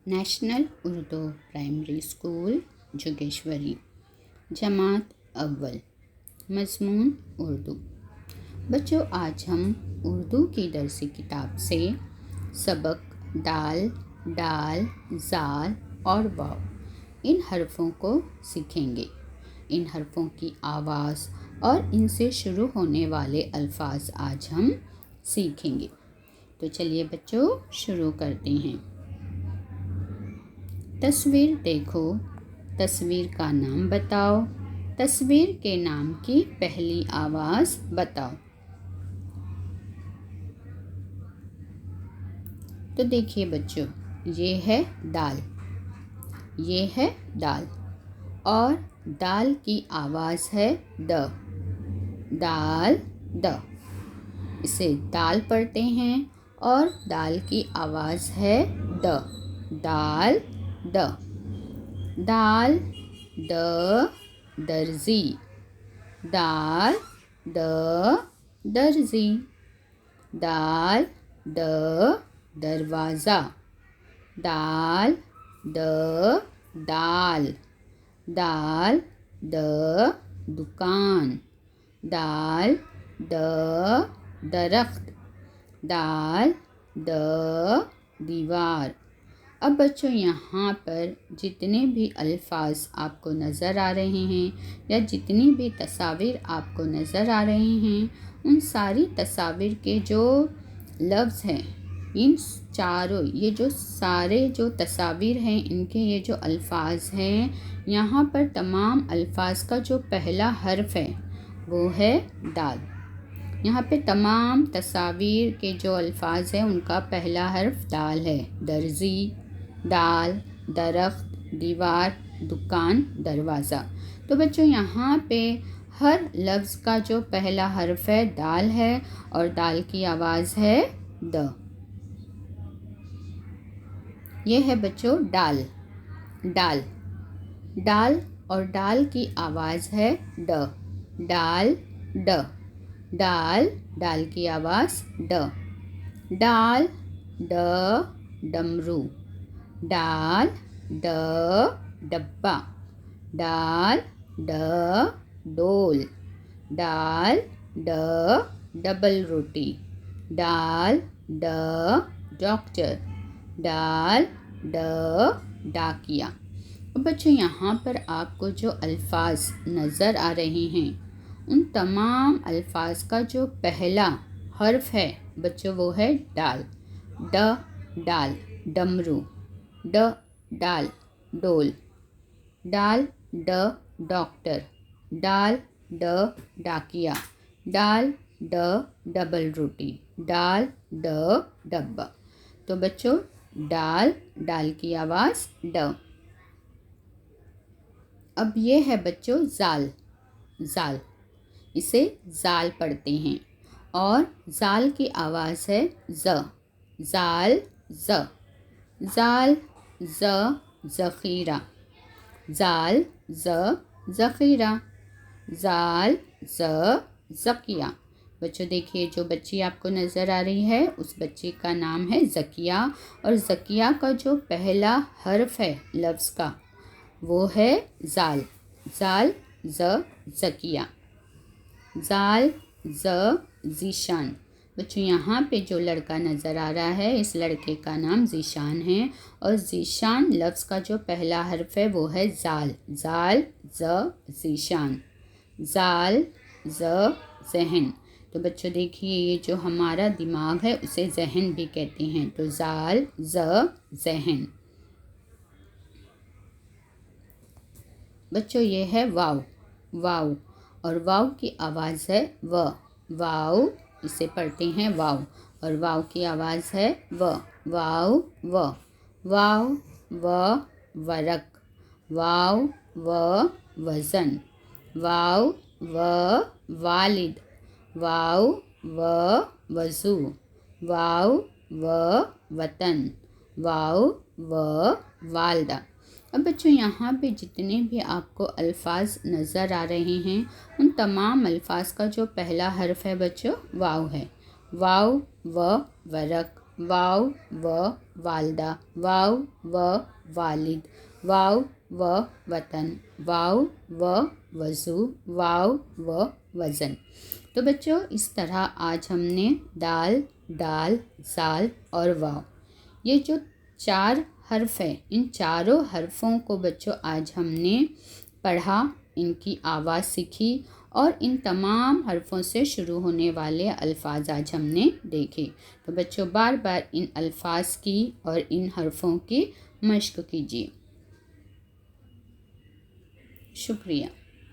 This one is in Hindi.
National Urdu primary school Jogeshwari, जमात अव्वल, मज़मून उर्दू। बच्चों, आज हम उर्दू की दरसी किताब से सबक दाल, डाल, ज़ाल और वाव इन हरफ़ों को सीखेंगे। इन हरफ़ों की आवाज़ और इनसे शुरू होने वाले अल्फाज आज हम सीखेंगे। तो चलिए बच्चों, शुरू करते हैं। तस्वीर देखो, तस्वीर का नाम बताओ, तस्वीर के नाम की पहली आवाज़ बताओ। तो देखिए बच्चों, ये है दाल, ये है दाल और दाल की आवाज़ है द, दाल द। इसे दाल पढ़ते हैं और दाल की आवाज़ है the, dal the. Dal the दर्जी, दाल द दर्जी। दाल द दरवाज़ा, दाल द दाल। दाल द दुकान, दाल द दरख्त, दाल द दीवार। अब बच्चों, यहाँ पर जितने भी अल्फाज आपको नज़र आ रहे हैं या जितनी भी तस्वीर आपको नज़र आ रहे हैं, उन सारी तस्वीर के जो लफ्ज़ हैं, इन चारों ये जो सारे जो तस्वीर हैं, इनके ये जो अल्फाज हैं, यहाँ पर तमाम अल्फाज का जो पहला हर्फ है वो है दाल। यहाँ पे तमाम तस्वीर के जो अल्फाज हैं उनका पहला हर्फ दाल है। दर्जी, दाल, दरख्त, दीवार, दुकान, दरवाज़ा। तो बच्चों, यहाँ पे हर लफ्ज़ का जो पहला हर्फ है दाल है और दाल की आवाज़ है द। ये है बच्चों डाल, डाल, डाल और डाल की आवाज़ है ड, डाल ड। डाल, डाल की आवाज़ ड। डाल ड डमरू, डाल ड डब्बा, डाल ड डोल, डाल ड डबल रोटी, डाल ड डॉक्टर, डाल ड डाकिया। अब बच्चों, यहाँ पर आपको जो अल्फाज नज़र आ रहे हैं, उन तमाम अल्फाज का जो पहला हर्फ है बच्चों वो है डाल। ड डाल डमरू, ड डाल डोल, डाल ड डॉक्टर, डाल ड डाकिया, डाल ड डबल रोटी, डाल ड डब्बा। तो बच्चों, डाल, डाल की आवाज़ ड। अब ये है बच्चों ज़ाल, ज़ाल। इसे ज़ाल पढ़ते हैं और ज़ाल की आवाज़ है ज़, ज़ाल ज़। ज़ाल ज़ ज़ख़ीरा, ज़ाल ज़ ज़ख़ीरा, ज़ाल ज़ ज़किया। बच्चों देखिए, जो बच्ची आपको नज़र आ रही है उस बच्ची का नाम है ज़किया और ज़किया का जो पहला हर्फ है लफ्ज़ का वो है ज़ाल, ज़ाल ज़ ज़किया। ज़ाल ज़ ज़ीशान। बच्चों, यहाँ पे जो लड़का नज़र आ रहा है इस लड़के का नाम ज़ीशान है और ज़ीशान लफ्ज़ का जो पहला हर्फ है वो है ज़ाल, ज़ाल ज़ ज़ीशान। ज़ाल ज़ ज़हन। तो बच्चों देखिए, ये जो हमारा दिमाग है उसे ज़हन भी कहते हैं। तो ज़ाल ज़ ज़हन। बच्चों, ये है वाव, वाव और वाव की आवाज़ है व, वाव। इसे पढ़ते हैं वाव और वाव की आवाज़ है व, वाव व। वाव व वरक, वाव व वज़न, वाव व वालिद, वाव व वज़ू, वाव व वतन, वाव व वालदा। अब बच्चों, यहाँ पे जितने भी आपको अल्फाज नज़र आ रहे हैं उन तमाम अल्फाज का जो पहला हर्फ है बच्चों वाव है। वाव व वरक, वाव व वालदा, वाव व वालिद, वाव व वतन, वाव व वज़ू, वाव व वज़न। तो बच्चों इस तरह आज हमने दाल, दाल, ज़ाल और वाव, ये जो 4 हर्फ हैं, इन चारों हर्फ़ों को बच्चों आज हमने पढ़ा, इनकी आवाज़ सीखी और इन तमाम हर्फ़ों से शुरू होने वाले अल्फाज आज हमने देखे। तो बच्चों बार बार इन अल्फाज की और इन हर्फ़ों की मश्क कीजिए। शुक्रिया।